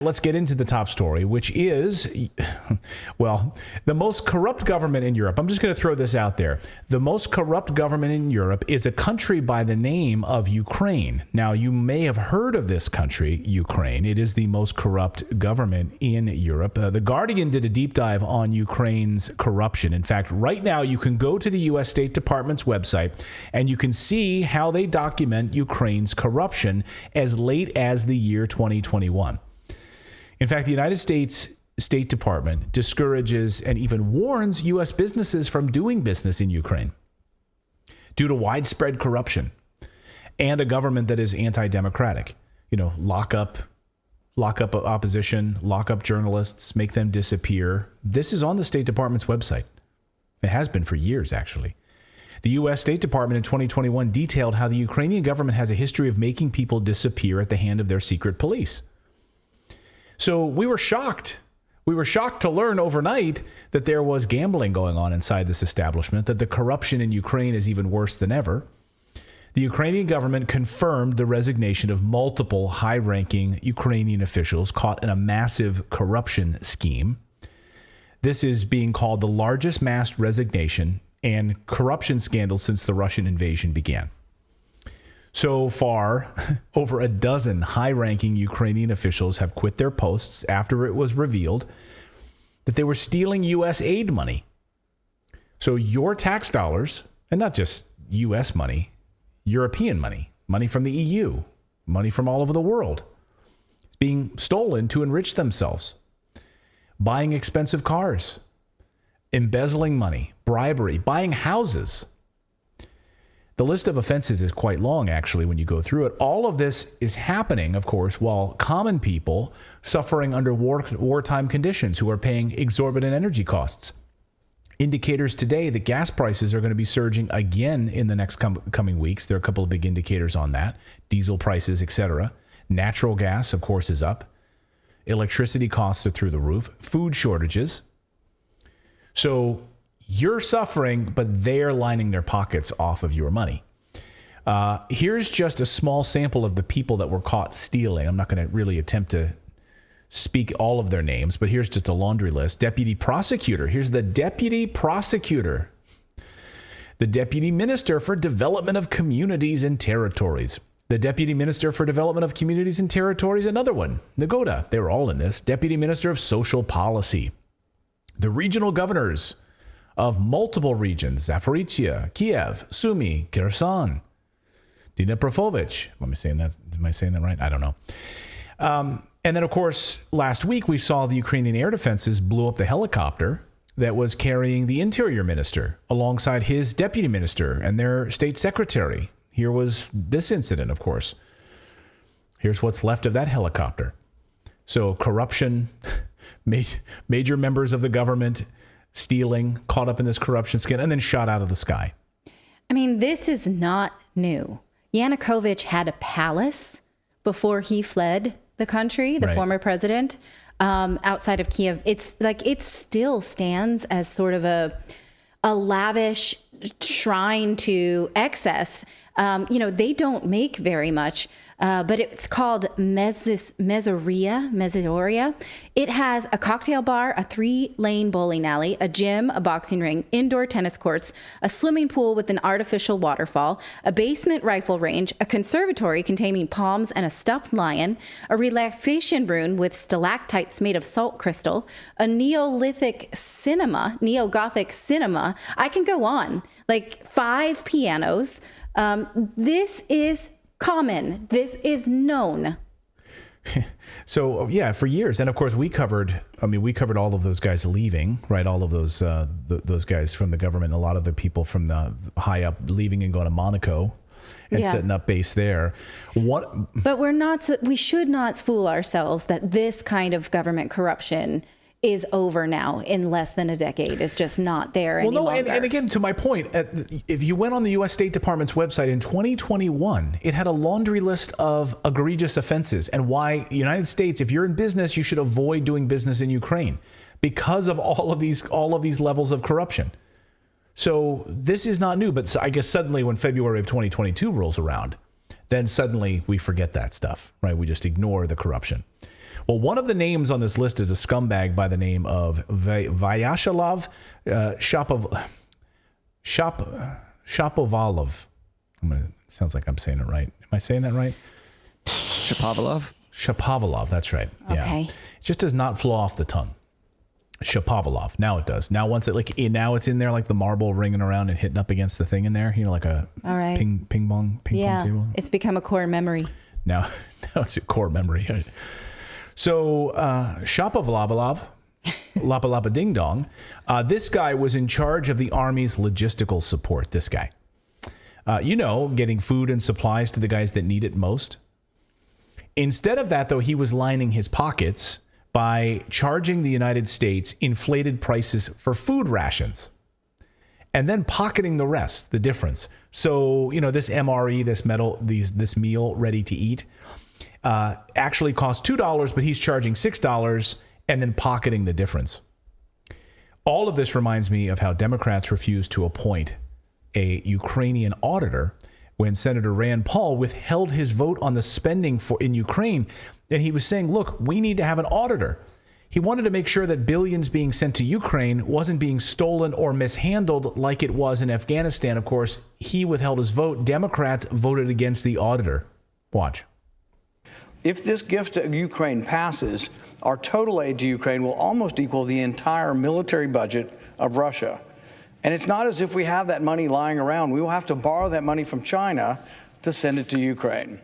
Let's get into the top story, which is, well, the most corrupt government in Europe. I'm just going to throw this out there. The most corrupt government in Europe is a country by the name of Ukraine. Now, you may have heard of this country, Ukraine. It is the most corrupt government in Europe. The Guardian did a deep dive on Ukraine's corruption. In fact, right now, you can go to the U.S. State Department's website and you can see how they document Ukraine's corruption as late as the year 2021. In fact, the United States State Department discourages and even warns U.S. businesses from doing business in Ukraine due to widespread corruption and a government that is anti-democratic. You know, lock up opposition, lock up journalists, make them disappear. This is on the State Department's website. It has been for years, actually. The U.S. State Department in 2021 detailed how the Ukrainian government has a history of making people disappear at the hand of their secret police. So we were shocked. We were shocked to learn overnight that there was gambling going on inside this establishment, that the corruption in Ukraine is even worse than ever. The Ukrainian government confirmed the resignation of multiple high-ranking Ukrainian officials caught in a massive corruption scheme. This is being called the largest mass resignation and corruption scandal since the Russian invasion began. So far, over a dozen high-ranking Ukrainian officials have quit their posts after it was revealed that they were stealing U.S. aid money. So your tax dollars, and not just U.S. money, European money, money from the EU, money from all over the world, is being stolen to enrich themselves, buying expensive cars, embezzling money, bribery, buying houses. The list of offenses is quite long, actually, when you go through it. All of this is happening, of course, while common people suffering under wartime conditions who are paying exorbitant energy costs. Indicators today that gas prices are going to be surging again in the next coming weeks. There are a couple of big indicators on that. Diesel prices, etc. Natural gas, of course, is up. Electricity costs are through the roof. Food shortages. So you're suffering, but they're lining their pockets off of your money. Here's just a small sample of the people that were caught stealing. I'm not going to really attempt to speak all of their names, but here's just a laundry list. Deputy prosecutor. Here's the deputy prosecutor. The deputy minister for development of communities and territories. The deputy minister for development of communities and territories, another one. Nagoda. They were all in this. Deputy minister of social policy. The regional governors of multiple regions, Zaporizhia, Kiev, Sumy, Kherson, Dnipropetrovsk. Am I saying that right? I don't know. And then, of course, last week we saw the Ukrainian air defenses blew up the helicopter that was carrying the interior minister alongside his deputy minister and their state secretary. Here was this incident, of course. Here's what's left of that helicopter. So corruption, major members of the government stealing, caught up in this corruption scandal, and then shot out of the sky. I mean, this is not new. Yanukovych had a palace before he fled the country, the former president, outside of Kiev. It's like it still stands as sort of a lavish shrine to excess. They don't make very much, but it's called Mezzoria. It has a cocktail bar, a 3-lane bowling alley, a gym, a boxing ring, indoor tennis courts, a swimming pool with an artificial waterfall, a basement rifle range, a conservatory containing palms and a stuffed lion, a relaxation room with stalactites made of salt crystal, a Neogothic cinema. I can go on. Like 5 pianos. This is common. This is known. So, yeah, for years. And of course, we covered all of those guys leaving, right? All of those guys from the government, a lot of the people from the high up leaving and going to Monaco and setting up base there. But we should not fool ourselves that this kind of government corruption is over now in less than a decade. It's just not there any longer. And again, to my point, if you went on the U.S. State Department's website in 2021, it had a laundry list of egregious offenses and why United States, if you're in business, you should avoid doing business in Ukraine because of all of these levels of corruption. So this is not new, but I guess suddenly when February of 2022 rolls around, then suddenly we forget that stuff, right? We just ignore the corruption. Well, one of the names on this list is a scumbag by the name of Vyacheslav Shapovalov. Sounds like I'm saying it right. Am I saying that right? Shapovalov, that's right. Okay. Yeah. It just does not flow off the tongue. Shapovalov. Now it does. Now now it's in there like the marble ringing around and hitting up against the thing in there. Like a ping pong table. It's become a core memory. Now it's a core memory. So Shapovalov, Lapa Lapa Ding Dong, this guy was in charge of the Army's logistical support. This guy, getting food and supplies to the guys that need it most. Instead of that, though, he was lining his pockets by charging the United States inflated prices for food rations and then pocketing the rest, the difference. So, this MRE, this meal ready to eat, actually costs $2, but he's charging $6 and then pocketing the difference. All of this reminds me of how Democrats refused to appoint a Ukrainian auditor when Senator Rand Paul withheld his vote on the spending in Ukraine. And he was saying, look, we need to have an auditor. He wanted to make sure that billions being sent to Ukraine wasn't being stolen or mishandled like it was in Afghanistan. Of course, he withheld his vote. Democrats voted against the auditor. Watch. If this gift to Ukraine passes, our total aid to Ukraine will almost equal the entire military budget of Russia. And it's not as if we have that money lying around. We will have to borrow that money from China to send it to Ukraine.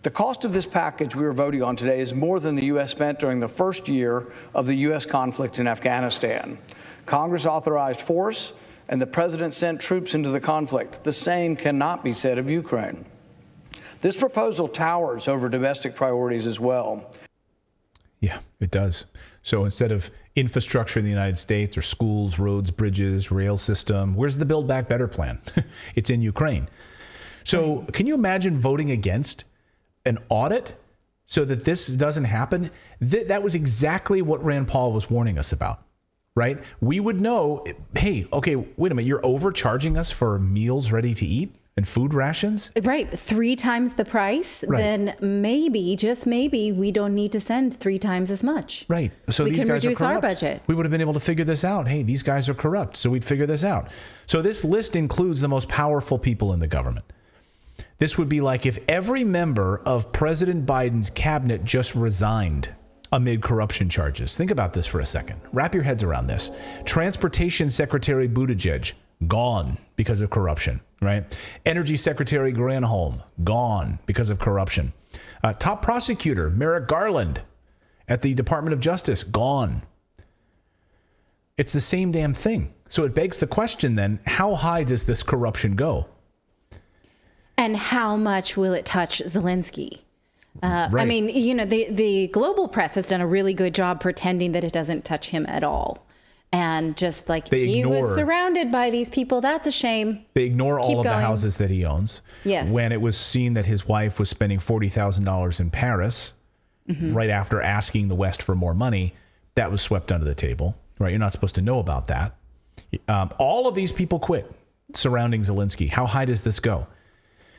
The cost of this package we are voting on today is more than the U.S. spent during the first year of the U.S. conflict in Afghanistan. Congress authorized force, and the president sent troops into the conflict. The same cannot be said of Ukraine. This proposal towers over domestic priorities as well. Yeah, it does. So instead of infrastructure in the United States or schools, roads, bridges, rail system, where's the Build Back Better plan? It's in Ukraine. So can you imagine voting against an audit so that this doesn't happen? That was exactly what Rand Paul was warning us about, right? We would know, hey, okay, wait a minute, you're overcharging us for meals ready to eat and food rations? Right. 3 times the price, right. Then maybe, just maybe, we don't need to send 3 times as much. Right. So we these can guys reduce are our corrupt. budget. We would have been able to figure this out. Hey, these guys are corrupt. So we'd figure this out. So this list includes the most powerful people in the government. This would be like if every member of President Biden's cabinet just resigned amid corruption charges. Think about this for a second. Wrap your heads around this. Transportation Secretary Buttigieg, gone because of corruption, right? Energy Secretary Granholm, gone because of corruption. Top prosecutor Merrick Garland at the Department of Justice, gone. It's the same damn thing. So it begs the question then, how high does this corruption go? And how much will it touch Zelensky? Right. I mean, the global press has done a really good job pretending that it doesn't touch him at all. And just like he was surrounded by these people, that's a shame. They ignore all of the houses that he owns. Yes. When it was seen that his wife was spending $40,000 in Paris, right after asking the West for more money, that was swept under the table, right? You're not supposed to know about that. All of these people quit surrounding Zelensky. How high does this go?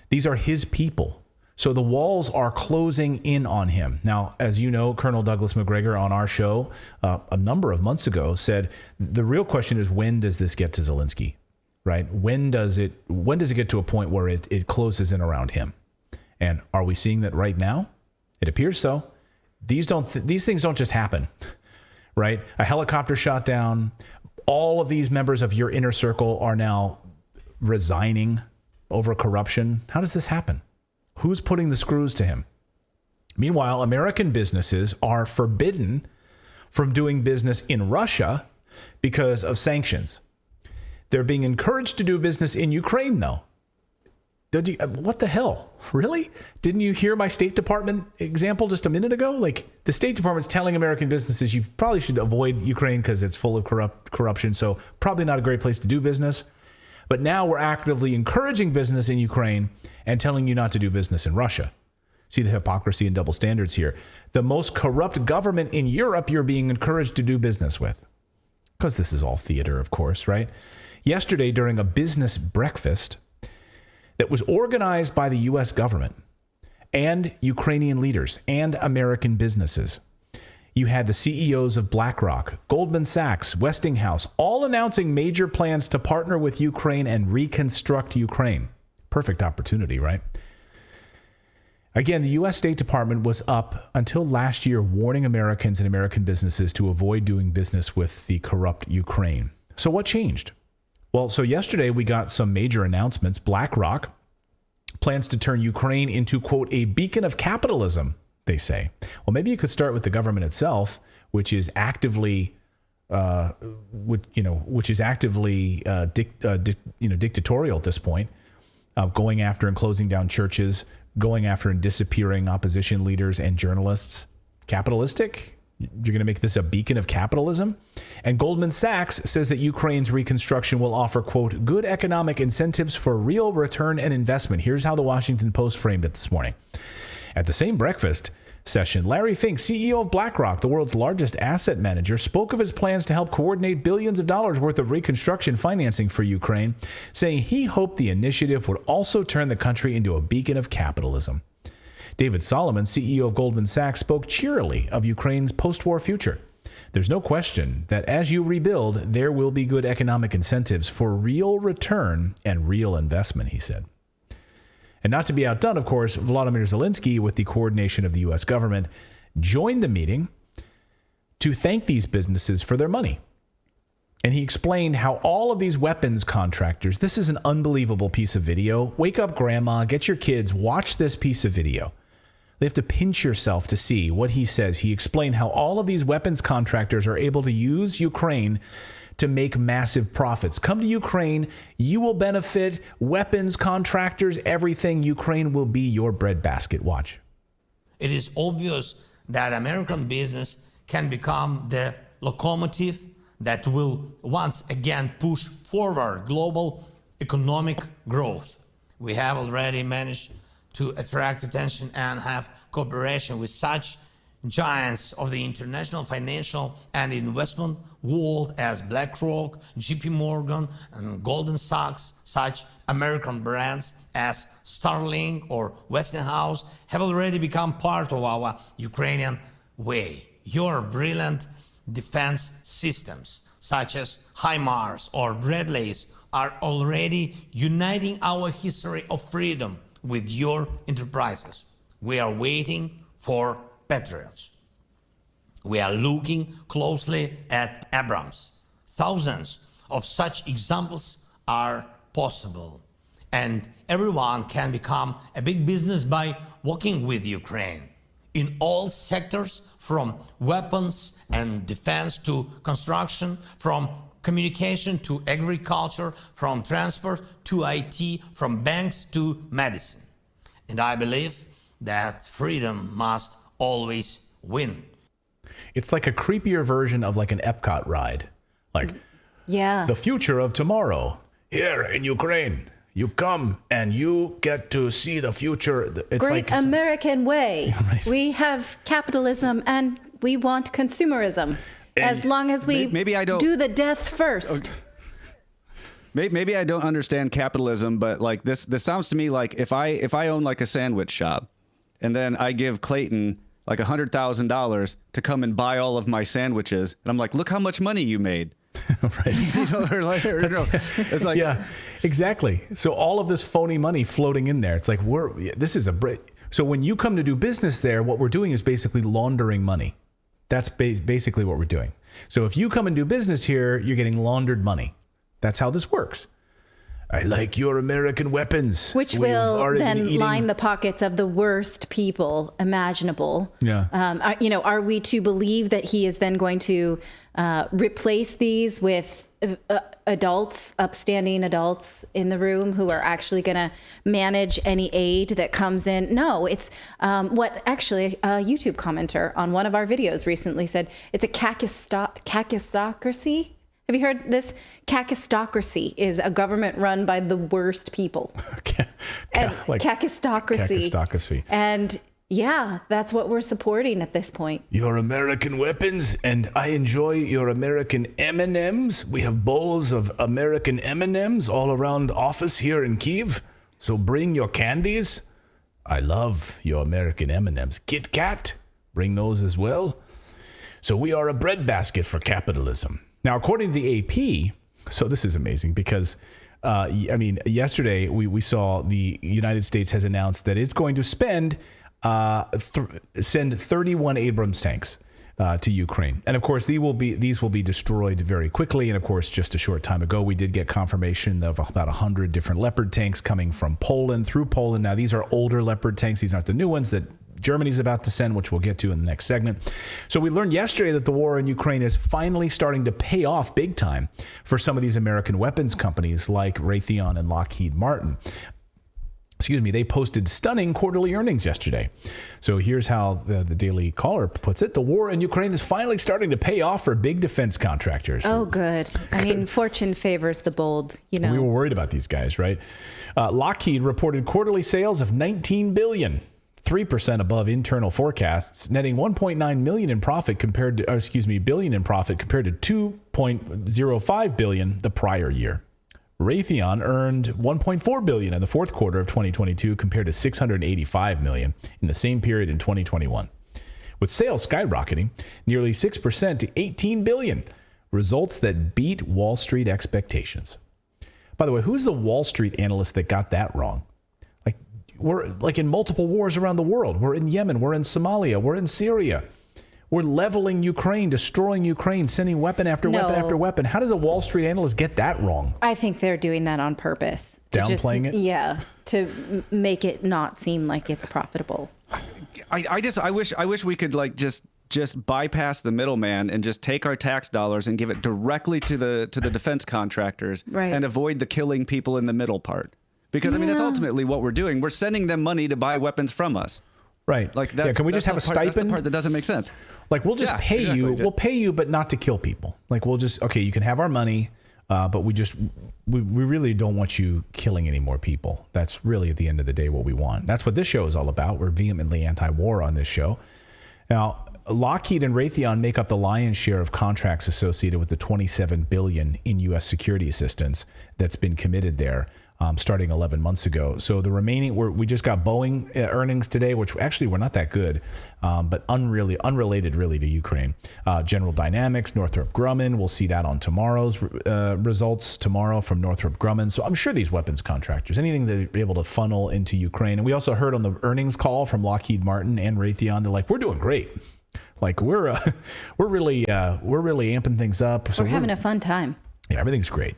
These are his people. So the walls are closing in on him. Now, as you know, Colonel Douglas McGregor on our show a number of months ago said the real question is, when does this get to Zelensky, right? When does it get to a point where it closes in around him? And are we seeing that right now? It appears so. These things don't just happen, right? A helicopter shot down. All of these members of your inner circle are now resigning over corruption. How does this happen? Who's putting the screws to him? Meanwhile, American businesses are forbidden from doing business in Russia because of sanctions. They're being encouraged to do business in Ukraine, though. What the hell? Really? Didn't you hear my State Department example just a minute ago? Like, the State Department's telling American businesses you probably should avoid Ukraine because it's full of corruption, so probably not a great place to do business. But now we're actively encouraging business in Ukraine and telling you not to do business in Russia. See the hypocrisy and double standards here. The most corrupt government in Europe you're being encouraged to do business with. Because this is all theater, of course, right? Yesterday, during a business breakfast that was organized by the U.S. government and Ukrainian leaders and American businesses, You had the CEOs of BlackRock, Goldman Sachs, Westinghouse, all announcing major plans to partner with Ukraine and reconstruct Ukraine. Perfect opportunity, right? Again, the U.S. State Department was up until last year warning Americans and American businesses to avoid doing business with the corrupt Ukraine. So what changed? Well, so yesterday we got some major announcements. BlackRock plans to turn Ukraine into, quote, a beacon of capitalism, they say. Well, maybe you could start with the government itself, which is actively, dictatorial at this point, going after and closing down churches, going after and disappearing opposition leaders and journalists. Capitalistic? You're going to make this a beacon of capitalism? And Goldman Sachs says that Ukraine's reconstruction will offer, quote, good economic incentives for real return and investment. Here's how the Washington Post framed it this morning. At the same breakfast session, Larry Fink, CEO of BlackRock, the world's largest asset manager, spoke of his plans to help coordinate billions of dollars worth of reconstruction financing for Ukraine, saying he hoped the initiative would also turn the country into a beacon of capitalism. David Solomon, CEO of Goldman Sachs, spoke cheerily of Ukraine's post-war future. There's no question that as you rebuild, there will be good economic incentives for real return and real investment, he said. And not to be outdone, of course, Volodymyr Zelensky, with the coordination of the U.S. government, joined the meeting to thank these businesses for their money. And he explained how all of these weapons contractors, this is an unbelievable piece of video. Wake up, grandma, get your kids, watch this piece of video. They have to pinch yourself to see what he says. He explained how all of these weapons contractors are able to use Ukraine to make massive profits. Come to Ukraine, you will benefit. Weapons contractors, everything. Ukraine will be your breadbasket. Watch. It is obvious that American business can become the locomotive that will once again push forward global economic growth. We have already managed to attract attention and have cooperation with such giants of the international financial and investment world as BlackRock, JP Morgan, and Goldman Sachs. Such American brands as Starlink or Westinghouse have already become part of our Ukrainian way. Your brilliant defense systems, such as HIMARS or Bradleys, are already uniting our history of freedom with your enterprises. We are waiting for Patriots. We are looking closely at Abrams. Thousands of such examples are possible, and everyone can become a big business by working with Ukraine in all sectors, from weapons and defense to construction, from communication to agriculture, from transport to IT, from banks to medicine. And I believe that freedom must always win. It's like a creepier version of like an Epcot ride. Like, yeah, the future of tomorrow. Here in Ukraine, you come and you get to see the future. It's great like American way. Yeah, right. We have capitalism and we want consumerism. As long as we maybe I don't do the death first. Maybe I don't understand capitalism, but like this sounds to me like if I own like a sandwich shop, and then I give Clayton like $100,000 to come and buy all of my sandwiches, and I'm like, look how much money you made. Right. It's like, yeah, exactly. So all of this phony money floating in there. It's like so when you come to do business there, what we're doing is basically laundering money. That's basically what we're doing. So if you come and do business here, you're getting laundered money. That's how this works. I like your American weapons. Which will then line the pockets of the worst people imaginable. Yeah. Are we to believe that he is then going to replace these with adults, upstanding adults in the room who are actually going to manage any aid that comes in? No, it's what actually a YouTube commenter on one of our videos recently said. It's a kakistocracy. Have you heard this? Kakistocracy is a government run by the worst people. Like kakistocracy. Kakistocracy. And yeah, that's what we're supporting at this point. Your American weapons, and I enjoy your American M&Ms. We have bowls of American M&Ms all around office here in Kyiv. So bring your candies. I love your American M&Ms. Kit Kat, bring those as well. So we are a breadbasket for capitalism. Now, according to the AP, so this is amazing because, yesterday we saw the United States has announced that it's going to send 31 Abrams tanks to Ukraine. And of course, these will be destroyed very quickly. And of course, just a short time ago, we did get confirmation of about 100 different Leopard tanks coming from Poland, through Poland. Now, these are older Leopard tanks. These aren't the new ones that Germany's about to send, which we'll get to in the next segment. So we learned yesterday that the war in Ukraine is finally starting to pay off big time for some of these American weapons companies like Raytheon and Lockheed Martin. They posted stunning quarterly earnings yesterday. So here's how the Daily Caller puts it. The war in Ukraine is finally starting to pay off for big defense contractors. Oh, good. I mean, fortune favors the bold, you know. We were worried about these guys, right? Lockheed reported quarterly sales of $19 billion. 3% above internal forecasts, netting 1.9 million in profit billion in profit compared to 2.05 billion the prior year. Raytheon earned 1.4 billion in the fourth quarter of 2022 compared to 685 million in the same period in 2021. With sales skyrocketing nearly 6% to 18 billion, results that beat Wall Street expectations. By the way, who's the Wall Street analyst that got that wrong? We're like in multiple wars around the world. We're in Yemen. We're in Somalia. We're in Syria. We're leveling Ukraine, destroying Ukraine, sending weapon after weapon after weapon. How does a Wall Street analyst get that wrong? I think they're doing that on purpose. Downplaying it? Yeah, to make it not seem like it's profitable. I wish we could like just bypass the middleman and just take our tax dollars and give it directly to the defense contractors, right, and avoid the killing people in the middle part. Because I mean, that's ultimately what we're doing. We're sending them money to buy weapons from us. Right. Like that's, can we just have a stipend? That's the part that doesn't make sense. Like we'll just pay you. We'll pay you, but not to kill people. Like we'll just, okay, you can have our money, but we really don't want you killing any more people. That's really at the end of the day what we want. That's what this show is all about. We're vehemently anti-war on this show. Now, Lockheed and Raytheon make up the lion's share of contracts associated with the $27 billion in U.S. security assistance that's been committed there. Starting 11 months ago. So the remaining, we just got Boeing earnings today, which actually were not that good, but unrelated really to Ukraine. General Dynamics, Northrop Grumman, we'll see that on tomorrow's results tomorrow from Northrop Grumman. So I'm sure these weapons contractors, anything they're able to funnel into Ukraine. And we also heard on the earnings call from Lockheed Martin and Raytheon, they're like, we're doing great. Like we're really amping things up. So we're having a fun time. Yeah, everything's great.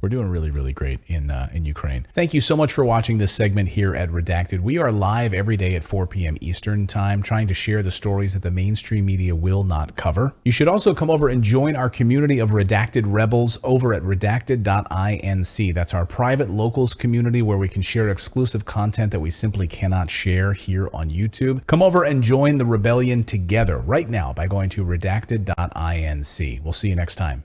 We're doing really, really great in Ukraine. Thank you so much for watching this segment here at Redacted. We are live every day at 4 p.m. Eastern Time, trying to share the stories that the mainstream media will not cover. You should also come over and join our community of Redacted Rebels over at redacted.inc. That's our private locals community where we can share exclusive content that we simply cannot share here on YouTube. Come over and join the rebellion together right now by going to redacted.inc. We'll see you next time.